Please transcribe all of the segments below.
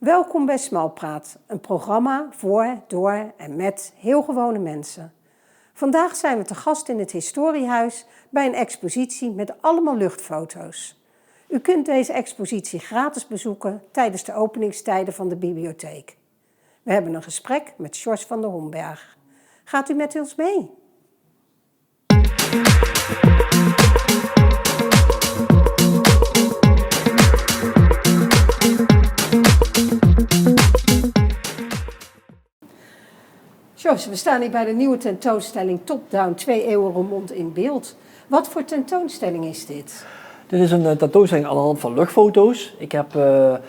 Welkom bij Smalpraat, een programma voor, door en met heel gewone mensen. Vandaag zijn we te gast in het Historiehuis bij een expositie met allemaal luchtfoto's. U kunt deze expositie gratis bezoeken tijdens de openingstijden van de bibliotheek. We hebben een gesprek met Sjors van der Homberg. Gaat u met ons mee? Sjors, we staan hier bij de nieuwe tentoonstelling Top-Down 2 eeuwen Roermond in beeld. Wat voor tentoonstelling is dit? Dit is een tentoonstelling aan de hand van luchtfoto's. Ik heb door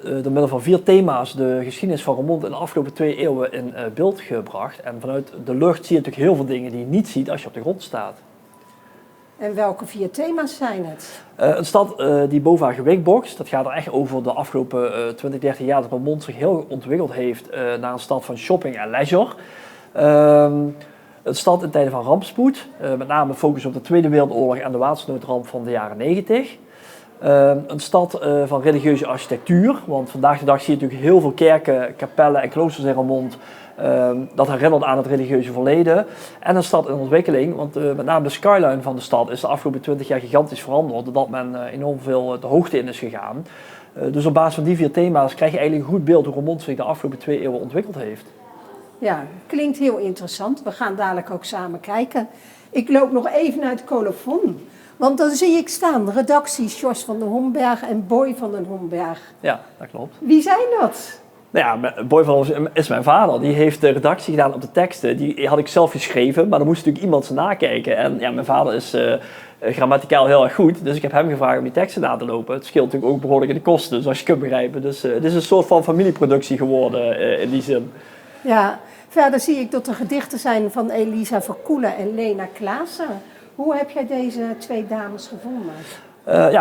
middel van 4 thema's de geschiedenis van Roermond in de afgelopen 2 eeuwen in beeld gebracht. En vanuit de lucht zie je natuurlijk heel veel dingen die je niet ziet als je op de grond staat. En welke 4 thema's zijn het? Een stad die boven haar gewicht bokst. Dat gaat er echt over de afgelopen 20, 30 jaar dat Roermond zich heel ontwikkeld heeft naar een stad van shopping en leisure. Een stad in tijden van rampspoed, met name focus op de Tweede Wereldoorlog en de watersnoodramp van de jaren 90. Een stad van religieuze architectuur, want vandaag de dag zie je natuurlijk heel veel kerken, kapellen en kloosters in Roermond. Dat herinnert aan het religieuze verleden. En een stad in ontwikkeling, want met name de skyline van de stad is de afgelopen 20 jaar gigantisch veranderd, doordat men enorm veel de hoogte in is gegaan. Dus op basis van die 4 thema's krijg je eigenlijk een goed beeld hoe Roermond zich de afgelopen 2 eeuwen ontwikkeld heeft. Ja, klinkt heel interessant. We gaan dadelijk ook samen kijken. Ik loop nog even naar het colofon. Want dan zie ik staan, redactie Sjors van der Homberg en Boy van den Homberg. Ja, dat klopt. Wie zijn dat? Nou ja, Boy van den is mijn vader. Die heeft de redactie gedaan op de teksten. Die had ik zelf geschreven, maar dan moest natuurlijk iemand ze nakijken. En ja, mijn vader is grammaticaal heel erg goed, dus ik heb hem gevraagd om die teksten na te lopen. Het scheelt natuurlijk ook behoorlijk in de kosten, zoals je kunt begrijpen. Dus het is een soort van familieproductie geworden in die zin. Ja, verder zie ik dat er gedichten zijn van Elisa Verkoelen en Lena Klaassen. Hoe heb jij deze 2 dames gevonden?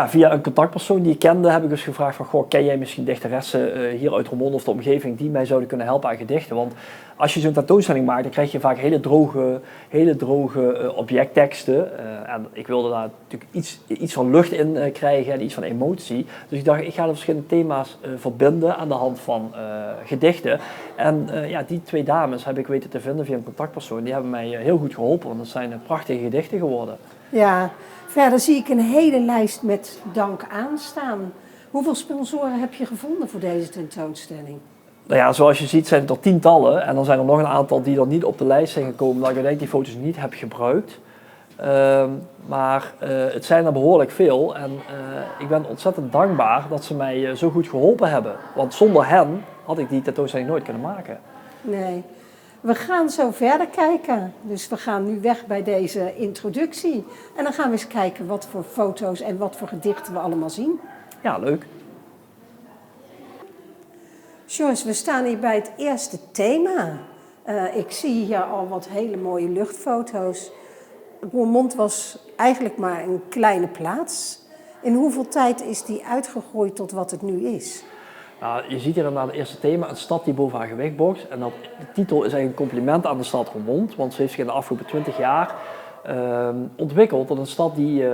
Via een contactpersoon die ik kende heb ik dus gevraagd van, goh, ken jij misschien dichteressen hier uit Roermond of de omgeving die mij zouden kunnen helpen aan gedichten? Want als je zo'n tentoonstelling maakt, dan krijg je vaak hele droge objectteksten. En ik wilde daar natuurlijk iets van lucht in krijgen en iets van emotie. Dus ik dacht, ik ga de verschillende thema's verbinden aan de hand van gedichten. En die 2 dames heb ik weten te vinden via een contactpersoon. Die hebben mij heel goed geholpen, want het zijn prachtige gedichten geworden. Ja, verder zie ik een hele lijst met dank aanstaan. Hoeveel sponsoren heb je gevonden voor deze tentoonstelling? Nou ja, zoals je ziet zijn het er tientallen en dan zijn er nog een aantal die er niet op de lijst zijn gekomen, dat ik uiteindelijk die foto's niet heb gebruikt. Maar het zijn er behoorlijk veel en ik ben ontzettend dankbaar dat ze mij zo goed geholpen hebben. Want zonder hen had ik die tentoonstelling nooit kunnen maken. Nee. We gaan zo verder kijken. Dus we gaan nu weg bij deze introductie. En dan gaan we eens kijken wat voor foto's en wat voor gedichten we allemaal zien. Ja, leuk. Sjors, we staan hier bij het eerste thema. Ik zie hier al wat hele mooie luchtfoto's. Roermond was eigenlijk maar een kleine plaats. In hoeveel tijd is die uitgegroeid tot wat het nu is? Nou, je ziet hier dan na het eerste thema een stad die boven haar gewicht bokst. En de titel is eigenlijk een compliment aan de stad Roermond. Want ze heeft zich in de afgelopen 20 jaar ontwikkeld tot een stad die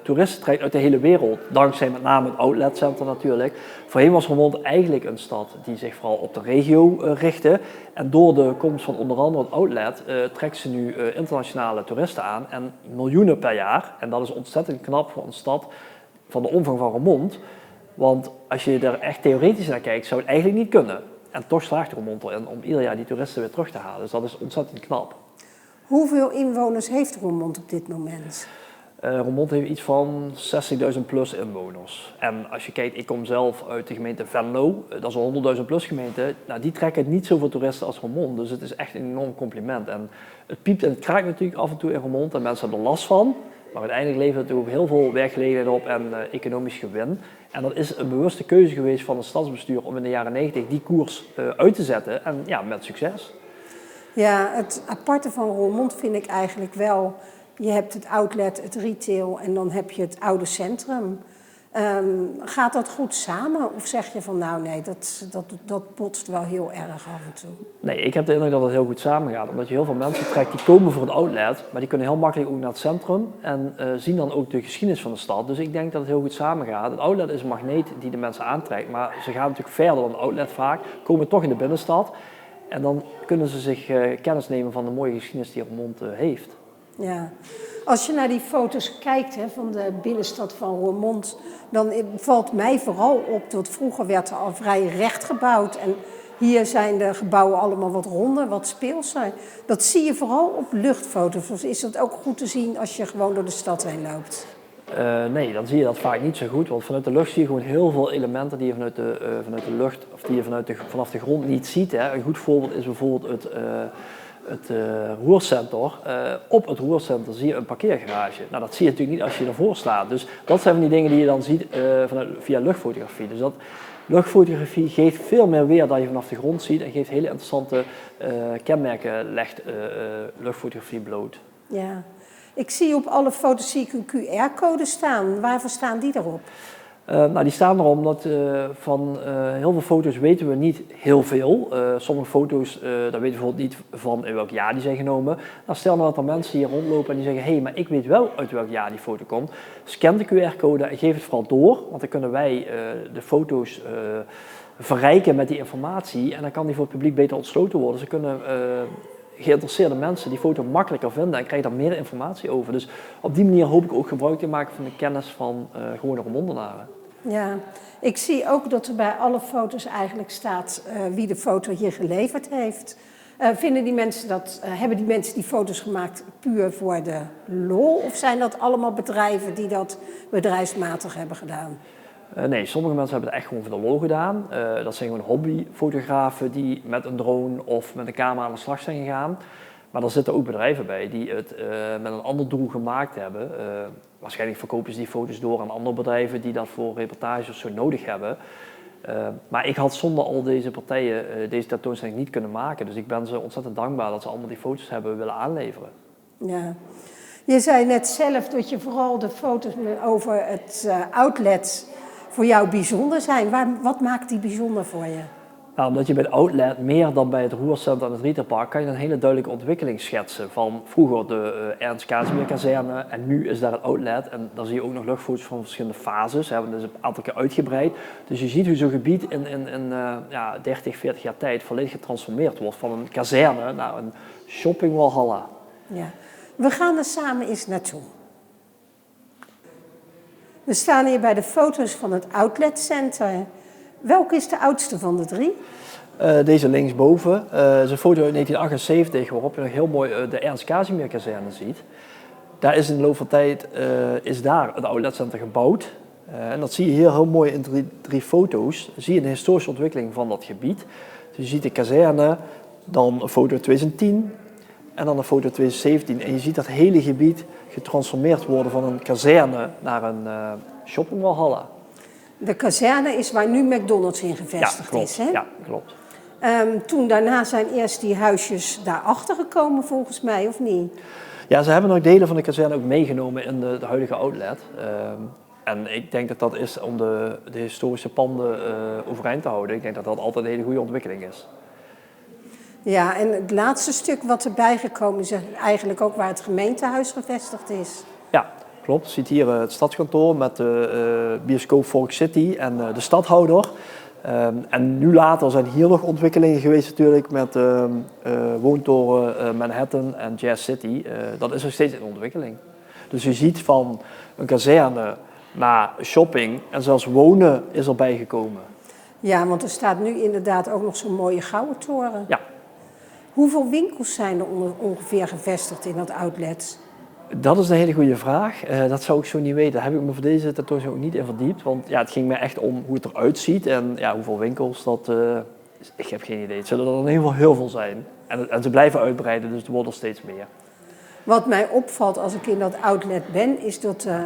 toeristen trekt uit de hele wereld. Dankzij met name het outletcenter natuurlijk. Voorheen was Roermond eigenlijk een stad die zich vooral op de regio richtte. En door de komst van onder andere het outlet trekt ze nu internationale toeristen aan. En miljoenen per jaar. En dat is ontzettend knap voor een stad van de omvang van Roermond. Want als je er echt theoretisch naar kijkt, zou het eigenlijk niet kunnen. En toch slaagt Roermond erin om ieder jaar die toeristen weer terug te halen. Dus dat is ontzettend knap. Hoeveel inwoners heeft Roermond op dit moment? Roermond heeft iets van 60.000 plus inwoners. En als je kijkt, ik kom zelf uit de gemeente Venlo, dat is een 100.000 plus gemeente. Nou, die trekken niet zoveel toeristen als Roermond, dus het is echt een enorm compliment. En het piept en het kraakt natuurlijk af en toe in Roermond en mensen hebben er last van. Maar uiteindelijk levert het ook heel veel werkgelegenheid op en economisch gewin. En dat is een bewuste keuze geweest van het stadsbestuur om in de jaren 90 die koers uit te zetten. En ja, met succes. Ja, het aparte van Roermond vind ik eigenlijk wel, je hebt het outlet, het retail en dan heb je het oude centrum. Gaat dat goed samen? Of zeg je van nou nee, dat botst wel heel erg af en toe? Nee, ik heb de indruk dat het heel goed samengaat. Omdat je heel veel mensen trekt die komen voor een outlet, maar die kunnen heel makkelijk ook naar het centrum en zien dan ook de geschiedenis van de stad. Dus ik denk dat het heel goed samengaat. Het outlet is een magneet die de mensen aantrekt, maar ze gaan natuurlijk verder dan het outlet vaak, komen toch in de binnenstad. En dan kunnen ze zich kennis nemen van de mooie geschiedenis die Roermond heeft. Ja, als je naar die foto's kijkt van de binnenstad van Roermond, dan valt mij vooral op dat vroeger werd er al vrij recht gebouwd. En hier zijn de gebouwen allemaal wat ronder, wat speelser. Dat zie je vooral op luchtfoto's. Dus is dat ook goed te zien als je gewoon door de stad heen loopt? Nee, dan zie je dat vaak niet zo goed, want vanuit de lucht zie je gewoon heel veel elementen die je vanuit de lucht, of die je vanaf de grond niet ziet. Hè. Een goed voorbeeld is bijvoorbeeld het Roercenter. Op het Roercenter zie je een parkeergarage. Nou, dat zie je natuurlijk niet als je ervoor staat. Dus dat zijn van die dingen die je dan ziet via luchtfotografie. Dus luchtfotografie geeft veel meer weer dan je vanaf de grond ziet en geeft hele interessante kenmerken, legt luchtfotografie bloot. Ja. Ik zie op alle foto's zie ik een QR-code staan. Waarvoor staan die erop? Nou, die staan er omdat van heel veel foto's weten we niet heel veel. Sommige foto's, daar weten we bijvoorbeeld niet van in welk jaar die zijn genomen. Nou, stel nou dat er mensen hier rondlopen en die zeggen, hé, maar ik weet wel uit welk jaar die foto komt. Scan de QR-code en geef het vooral door, want dan kunnen wij de foto's verrijken met die informatie en dan kan die voor het publiek beter ontsloten worden. Ze kunnen geïnteresseerde mensen die foto makkelijker vinden en krijgen daar meer informatie over. Dus op die manier hoop ik ook gebruik te maken van de kennis van gewone Roermondenaren. Ja, ik zie ook dat er bij alle foto's eigenlijk staat wie de foto hier geleverd heeft. Hebben die mensen die foto's gemaakt puur voor de lol? Of zijn dat allemaal bedrijven die dat bedrijfsmatig hebben gedaan? Nee, sommige mensen hebben het echt gewoon voor de lol gedaan. Dat zijn gewoon hobbyfotografen die met een drone of met een camera aan de slag zijn gegaan. Maar er zitten ook bedrijven bij die het met een ander doel gemaakt hebben. Waarschijnlijk verkopen ze die foto's door aan andere bedrijven die dat voor reportages of zo nodig hebben. Maar ik had zonder al deze partijen deze tentoonstelling niet kunnen maken. Dus ik ben ze ontzettend dankbaar dat ze allemaal die foto's hebben willen aanleveren. Ja. Je zei net zelf dat je vooral de foto's over het outlet voor jou bijzonder zijn. Wat maakt die bijzonder voor je? Nou, omdat je bij het outlet meer dan bij het Roercenter en het Rieterpark kan je een hele duidelijke ontwikkeling schetsen. Van vroeger de Ernst Casimir kazerne en nu is daar het outlet. En dan zie je ook nog luchtfoto's van verschillende fases. Hè, dat is een aantal keer uitgebreid. Dus je ziet hoe zo'n gebied in 30, 40 jaar tijd volledig getransformeerd wordt. Van een kazerne naar een shoppingwalhalla. Ja. We gaan er samen eens naartoe. We staan hier bij de foto's van het Outlet Center. Welke is de oudste van de drie? Deze linksboven is een foto uit 1978 waarop je nog heel mooi de Ernst Casimir kazerne ziet. Daar is in de loop van tijd is daar het Outlet Center gebouwd. En dat zie je hier heel mooi in drie foto's. Dan zie je de historische ontwikkeling van dat gebied. Dus je ziet de kazerne, dan een foto 2010 en dan een foto 2017. En je ziet dat hele gebied getransformeerd worden van een kazerne naar een shoppingwalhalla. De kazerne is waar nu McDonald's in gevestigd is, hè? Ja, klopt. Toen daarna zijn eerst die huisjes daarachter gekomen, volgens mij, of niet? Ja, ze hebben nog delen van de kazerne ook meegenomen in de huidige outlet. En ik denk dat dat is om de historische panden overeind te houden. Ik denk dat dat altijd een hele goede ontwikkeling is. Ja, en het laatste stuk wat erbij gekomen is eigenlijk ook waar het gemeentehuis gevestigd is. Ja, klopt. Je ziet hier het stadskantoor met de bioscoop Folk City en de stadhouder. En nu later zijn hier nog ontwikkelingen geweest natuurlijk met woontoren Manhattan en Jazz City. Dat is nog steeds in ontwikkeling. Dus je ziet van een kazerne naar shopping en zelfs wonen is erbij gekomen. Ja, want er staat nu inderdaad ook nog zo'n mooie gouden toren. Ja. Hoeveel winkels zijn er ongeveer gevestigd in dat outlet? Dat is een hele goede vraag. Dat zou ik zo niet weten. Daar heb ik me voor deze tentoonstelling ook niet in verdiept. Want ja, het ging me echt om hoe het eruit ziet. En ja, hoeveel winkels, ik heb geen idee. Het zullen er in ieder geval heel veel zijn. En ze blijven uitbreiden, dus er wordt er steeds meer. Wat mij opvalt als ik in dat outlet ben, is dat de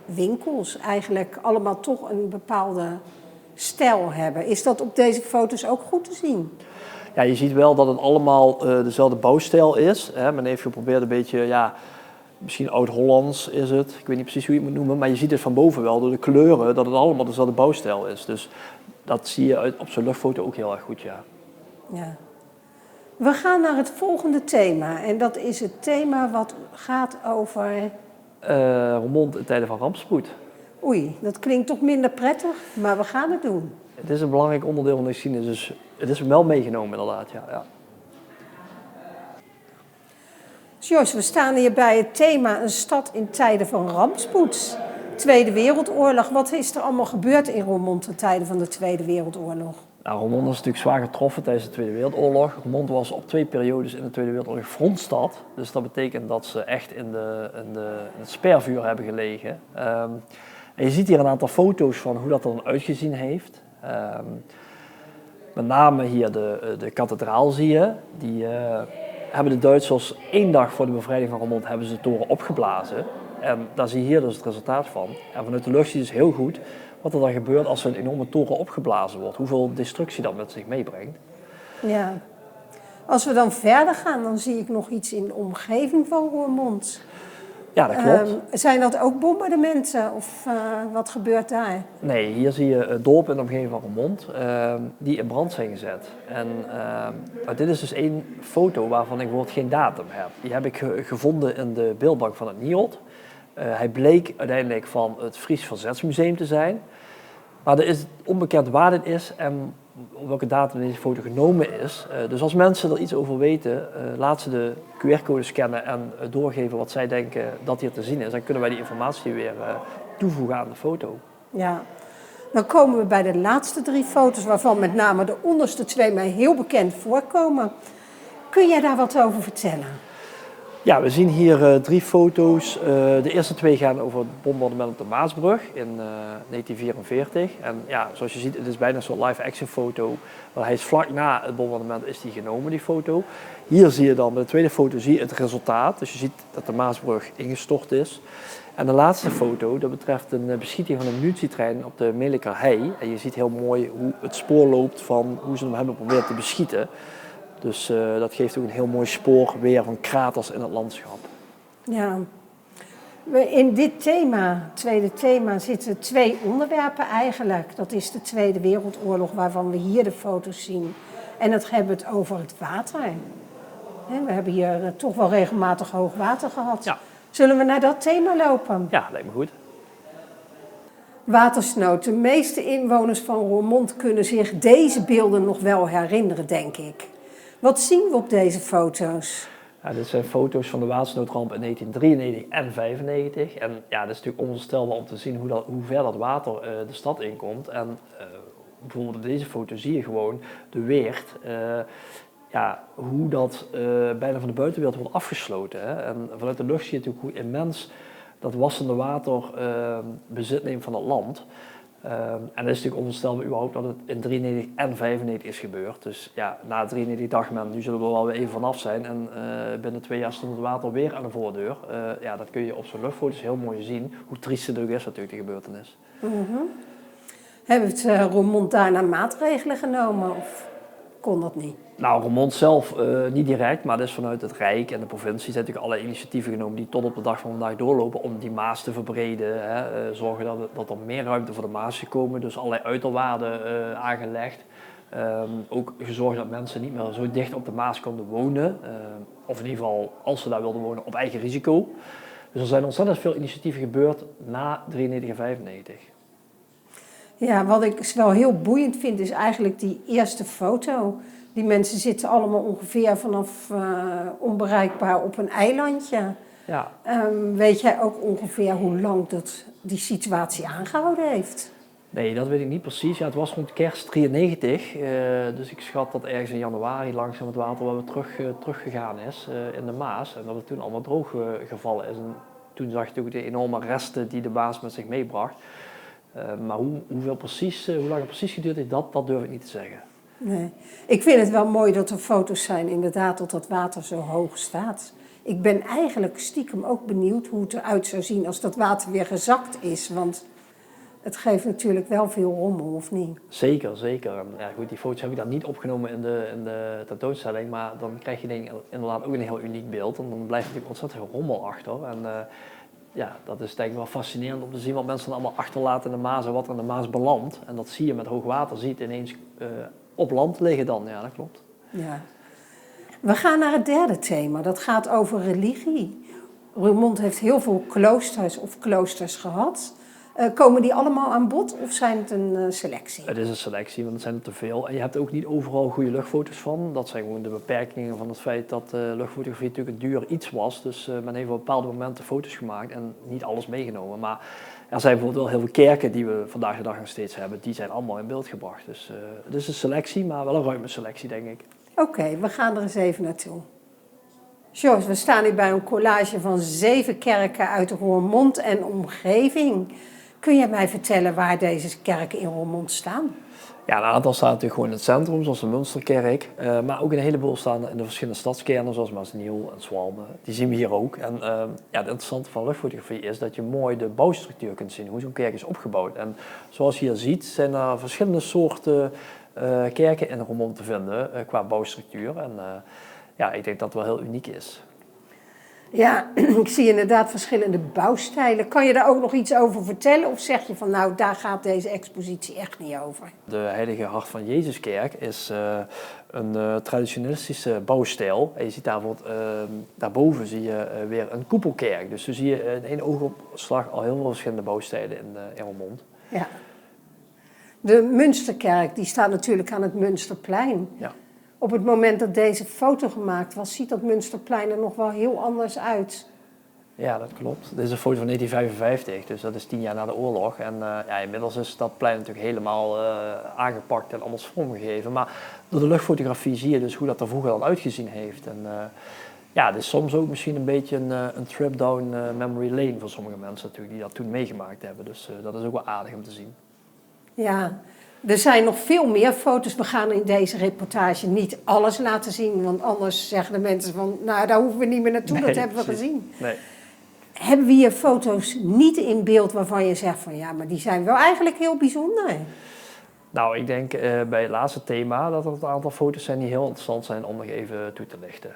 winkels eigenlijk allemaal toch een bepaalde stijl hebben. Is dat op deze foto's ook goed te zien? Ja, je ziet wel dat het allemaal dezelfde bouwstijl is. Hè. Men heeft geprobeerd een beetje misschien oud-Hollands is het. Ik weet niet precies hoe je het moet noemen, maar je ziet het van boven wel door de kleuren dat het allemaal dezelfde bouwstijl is. Dus dat zie je op zo'n luchtfoto ook heel erg goed, ja. Ja. We gaan naar het volgende thema en dat is het thema wat gaat over... Roermond in tijden van rampspoed. Oei, dat klinkt toch minder prettig, maar we gaan het doen. Het is een belangrijk onderdeel van de geschiedenis, dus het is wel meegenomen inderdaad, ja. Joyce, we staan hier bij het thema een stad in tijden van rampspoed. Tweede Wereldoorlog, wat is er allemaal gebeurd in Roermond in tijden van de Tweede Wereldoorlog? Nou, Roermond was natuurlijk zwaar getroffen tijdens de Tweede Wereldoorlog. Roermond was op 2 periodes in de Tweede Wereldoorlog frontstad. Dus dat betekent dat ze echt in het spervuur hebben gelegen. En je ziet hier een aantal foto's van hoe dat er dan uitgezien heeft. Met name hier de kathedraal zie je. Die hebben de Duitsers 1 dag voor de bevrijding van Roermond hebben ze de toren opgeblazen. En daar zie je hier dus het resultaat van. En vanuit de lucht zie je dus heel goed wat er dan gebeurt als een enorme toren opgeblazen wordt. Hoeveel destructie dat met zich meebrengt. Ja. Als we dan verder gaan, dan zie ik nog iets in de omgeving van Roermond. Ja, dat klopt. Zijn dat ook bombardementen of wat gebeurt daar? Nee, hier zie je dorpen in de omgeving van Roermond die in brand zijn gezet. En dit is dus 1 foto waarvan ik bijvoorbeeld geen datum heb. Die heb ik gevonden in de beeldbank van het NIOD. Hij bleek uiteindelijk van het Fries Verzetsmuseum te zijn. Maar er is onbekend waar dit is en op welke datum deze foto genomen is. Dus als mensen er iets over weten, laat ze de QR-code scannen en doorgeven wat zij denken dat hier te zien is. Dan kunnen wij die informatie weer toevoegen aan de foto. Ja, dan komen we bij de laatste 3 foto's, waarvan met name de onderste 2 mij heel bekend voorkomen. Kun jij daar wat over vertellen? Ja, we zien hier 3 foto's. De eerste 2 gaan over het bombardement op de Maasbrug in 1944. En ja, zoals je ziet, het is bijna een soort live-action foto. Want hij is vlak na het bombardement is die genomen, die foto. Hier zie je dan, bij de tweede foto zie je het resultaat. Dus je ziet dat de Maasbrug ingestort is. En de laatste foto, dat betreft een beschieting van een munitietrein op de Melikerhei. En je ziet heel mooi hoe het spoor loopt van hoe ze hem hebben geprobeerd te beschieten. Dus dat geeft ook een heel mooi spoor weer van kraters in het landschap. Ja, in dit thema, tweede thema, zitten 2 onderwerpen eigenlijk. Dat is de Tweede Wereldoorlog, waarvan we hier de foto's zien. En dat hebben we het over het water. We hebben hier toch wel regelmatig hoog water gehad. Ja. Zullen we naar dat thema lopen? Ja, lijkt me goed. Watersnood. De meeste inwoners van Roermond kunnen zich deze beelden nog wel herinneren, denk ik. Wat zien we op deze foto's? Ja, dit zijn foto's van de watersnoodramp in 1993 en 1995. En ja, het is natuurlijk onvoorstelbaar om te zien hoe ver dat water de stad inkomt. En bijvoorbeeld op deze foto zie je gewoon de Weert. Hoe dat bijna van de buitenwereld wordt afgesloten. Hè? En vanuit de lucht zie je natuurlijk hoe immens dat wassende water bezit neemt van het land. En het is natuurlijk onvoorstelbaar überhaupt dat het in 93 en 95 is gebeurd. Dus ja, na 93 dacht men, nu zullen we er wel weer even vanaf zijn. En binnen 2 jaar stond het water weer aan de voordeur. Dat kun je op zo'n luchtfoto's heel mooi zien. Hoe triest het ook is natuurlijk, de gebeurtenis. Mm-hmm. Hebben het Roermond daarna maatregelen genomen of kon dat niet? Nou, Roermond zelf niet direct, maar dus vanuit het Rijk en de provincie zijn natuurlijk alle initiatieven genomen die tot op de dag van vandaag doorlopen om die Maas te verbreden. Zorgen dat er meer ruimte voor de Maas is gekomen, dus allerlei uiterwaarden aangelegd. Ook gezorgd dat mensen niet meer zo dicht op de Maas konden wonen. Of in ieder geval, als ze daar wilden wonen, op eigen risico. Dus er zijn ontzettend veel initiatieven gebeurd na 93 en 95. Ja, wat ik wel heel boeiend vind is eigenlijk die eerste foto. Die mensen zitten allemaal ongeveer vanaf onbereikbaar op een eilandje. Ja. Weet jij ook ongeveer hoe lang die situatie aangehouden heeft? Nee, dat weet ik niet precies. Ja, het was rond kerst 93, dus ik schat dat ergens in januari langzaam het water wel weer teruggegaan is in de Maas. En dat het toen allemaal droog gevallen is. En toen zag je ook de enorme resten die de Maas met zich meebracht. Maar hoe lang het precies geduurd heeft, dat durf ik niet te zeggen. Nee. Ik vind het wel mooi dat er foto's zijn inderdaad dat dat water zo hoog staat. Ik ben eigenlijk stiekem ook benieuwd hoe het eruit zou zien als dat water weer gezakt is. Want het geeft natuurlijk wel veel rommel, of niet? Zeker, zeker. En, ja, goed, die foto's heb ik dan niet opgenomen in de tentoonstelling, maar dan krijg je denk ik inderdaad ook een heel uniek beeld. En dan blijft natuurlijk ontzettend veel rommel achter. En ja, dat is denk ik wel fascinerend om te zien wat mensen dan allemaal achterlaten in de Maas en wat er in de Maas belandt. En dat zie je met hoogwater, zie je het ineens op land liggen dan. Ja, dat klopt. Ja. We gaan naar het derde thema. Dat gaat over religie. Roermond heeft heel veel kloosters gehad. Komen die allemaal aan bod of zijn het een selectie? Het is een selectie, want het zijn er te veel. En je hebt ook niet overal goede luchtfoto's van. Dat zijn gewoon de beperkingen van het feit dat luchtfotografie natuurlijk een duur iets was. Dus men heeft op bepaalde momenten foto's gemaakt en niet alles meegenomen. Maar er zijn bijvoorbeeld wel heel veel kerken die we vandaag de dag nog steeds hebben. Die zijn allemaal in beeld gebracht. Dus het is een selectie, maar wel een ruime selectie, denk ik. Oké, we gaan er eens even naartoe. Jos, we staan hier bij een collage van 7 kerken uit Roermond en omgeving. Kun je mij vertellen waar deze kerken in Roermond staan? Ja, een aantal staan natuurlijk gewoon in het centrum, zoals de Münsterkerk. Maar ook een heleboel staan in de verschillende stadskernen, zoals Maasniel en Zwalbe. Die zien we hier ook. En ja, het interessante van luchtfotografie is dat je mooi de bouwstructuur kunt zien, hoe zo'n kerk is opgebouwd. En zoals je hier ziet, zijn er verschillende soorten kerken in Roermond te vinden qua bouwstructuur. En ja, ik denk dat het wel heel uniek is. Ja, ik zie inderdaad verschillende bouwstijlen. Kan je daar ook nog iets over vertellen? Of zeg je van nou, daar gaat deze expositie echt niet over? De Heilige Hart van Jezuskerk is een traditionalistische bouwstijl. En je ziet daar bijvoorbeeld, daarboven zie je weer een koepelkerk. Dus zo zie je in één oogopslag al heel veel verschillende bouwstijlen in Roermond. Ja. De Münsterkerk, die staat natuurlijk aan het Münsterplein. Ja. Op het moment dat deze foto gemaakt was, ziet dat Münsterplein er nog wel heel anders uit. Ja, dat klopt. Dit is een foto van 1955, dus dat is 10 jaar na de oorlog. En ja, inmiddels is dat plein natuurlijk helemaal aangepakt en anders vormgegeven. Maar door de luchtfotografie zie je dus hoe dat er vroeger dan uitgezien heeft. En ja, het is soms ook misschien een beetje een trip down memory lane voor sommige mensen natuurlijk, die dat toen meegemaakt hebben. Dus dat is ook wel aardig om te zien. Ja, er zijn nog veel meer foto's. We gaan in deze reportage niet alles laten zien, want anders zeggen de mensen van, nou, daar hoeven we niet meer naartoe, dat hebben we gezien. Nee. Hebben we hier foto's niet in beeld waarvan je zegt van, ja, maar die zijn wel eigenlijk heel bijzonder? Nou, ik denk bij het laatste thema dat er een aantal foto's zijn die heel interessant zijn om nog even toe te lichten.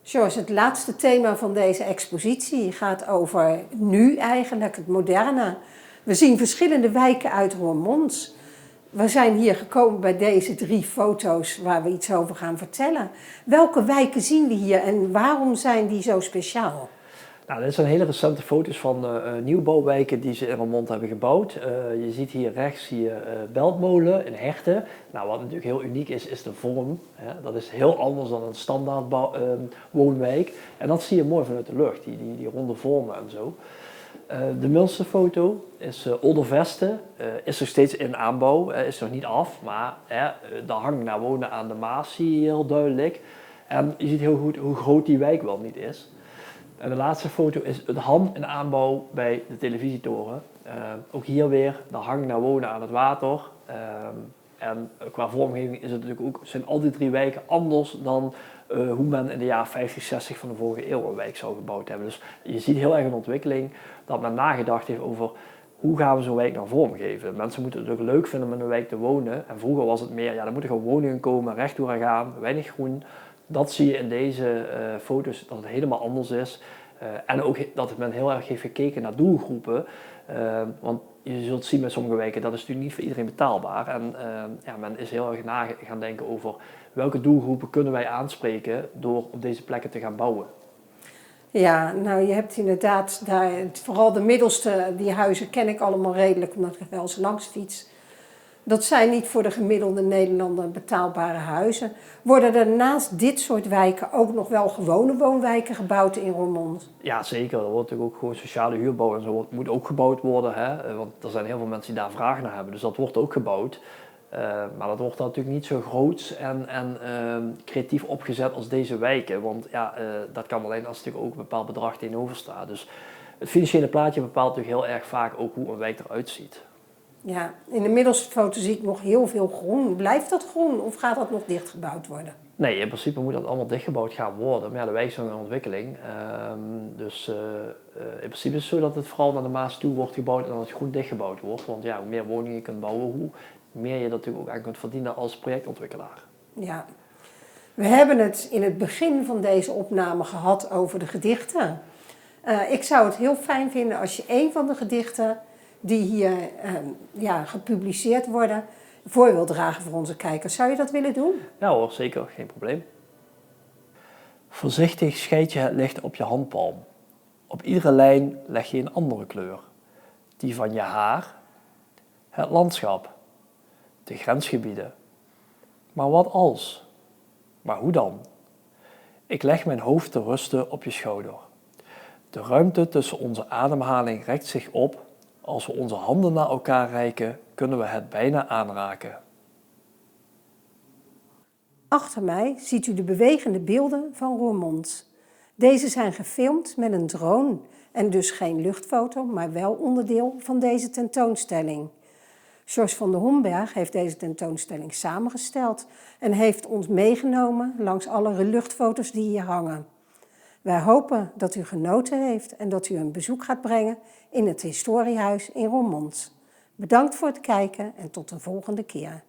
George, het laatste thema van deze expositie gaat over nu eigenlijk, het moderne. We zien verschillende wijken uit Roermond. We zijn hier gekomen bij deze 3 foto's waar we iets over gaan vertellen. Welke wijken zien we hier en waarom zijn die zo speciaal? Nou, dit zijn hele recente foto's van nieuwbouwwijken die ze in Roermond hebben gebouwd. Je ziet hier rechts Beltmolen in Herten. Nou, wat natuurlijk heel uniek is, is de vorm. Hè? Dat is heel anders dan een standaard woonwijk. En dat zie je mooi vanuit de lucht, die ronde vormen en zo. De middelste foto is Olderveste, is nog steeds in aanbouw, is nog niet af, maar de hang naar wonen aan de Maas zie je heel duidelijk. En je ziet heel goed hoe groot die wijk wel niet is. En de laatste foto is het ham in aanbouw bij de televisietoren. Ook hier weer de hang naar wonen aan het water. En qua vormgeving is het natuurlijk ook, zijn al die 3 wijken anders dan hoe men in de jaren 50, 60 van de vorige eeuw een wijk zou gebouwd hebben. Dus je ziet heel erg een ontwikkeling dat men nagedacht heeft over hoe gaan we zo'n wijk nou vormgeven. Mensen moeten het ook leuk vinden om in een wijk te wonen. En vroeger was het meer, ja, er moeten gewoon woningen komen, rechtdoor gaan, weinig groen. Dat zie je in deze foto's, dat het helemaal anders is. En ook dat men heel erg heeft gekeken naar doelgroepen. Want je zult zien met sommige wijken, dat is natuurlijk niet voor iedereen betaalbaar. En ja, men is heel erg na gaan denken over welke doelgroepen kunnen wij aanspreken door op deze plekken te gaan bouwen. Ja, nou je hebt inderdaad, daar, vooral de middelste, die huizen ken ik allemaal redelijk, omdat ik wel eens langs fiets. Dat zijn niet voor de gemiddelde Nederlander betaalbare huizen. Worden er naast dit soort wijken ook nog wel gewone woonwijken gebouwd in Roermond? Ja, zeker. Er wordt natuurlijk ook gewoon sociale huurbouw en zo moet ook gebouwd worden. Hè? Want er zijn heel veel mensen die daar vraag naar hebben, dus dat wordt ook gebouwd. Maar dat wordt dan natuurlijk niet zo groots en creatief opgezet als deze wijken. Want ja, dat kan alleen als er natuurlijk ook een bepaald bedrag tegenover staat. Dus het financiële plaatje bepaalt natuurlijk heel erg vaak ook hoe een wijk eruit ziet. Ja, in de middelfoto zie ik nog heel veel groen. Blijft dat groen of gaat dat nog dichtgebouwd worden? Nee, in principe moet dat allemaal dichtgebouwd gaan worden. Maar ja, de wijk is nog in ontwikkeling. Dus in principe is het zo dat het vooral naar de Maas toe wordt gebouwd en dat het goed dichtgebouwd wordt. Want ja, hoe meer woningen je kunt bouwen, hoe meer je er natuurlijk ook aan kunt verdienen als projectontwikkelaar. Ja. We hebben het in het begin van deze opname gehad over de gedichten. Ik zou het heel fijn vinden als je een van de gedichten die hier gepubliceerd worden voor wil dragen voor onze kijkers. Zou je dat willen doen? Ja hoor, zeker, geen probleem. Voorzichtig scheid je het licht op je handpalm. Op iedere lijn leg je een andere kleur. Die van je haar, het landschap, de grensgebieden. Maar wat als? Maar hoe dan? Ik leg mijn hoofd te rusten op je schouder. De ruimte tussen onze ademhaling rekt zich op. Als we onze handen naar elkaar reiken, kunnen we het bijna aanraken. Achter mij ziet u de bewegende beelden van Roermond. Deze zijn gefilmd met een drone en dus geen luchtfoto, maar wel onderdeel van deze tentoonstelling. George van der Homberg heeft deze tentoonstelling samengesteld en heeft ons meegenomen langs alle luchtfoto's die hier hangen. Wij hopen dat u genoten heeft en dat u een bezoek gaat brengen in het Historiehuis in Roermond. Bedankt voor het kijken en tot een volgende keer.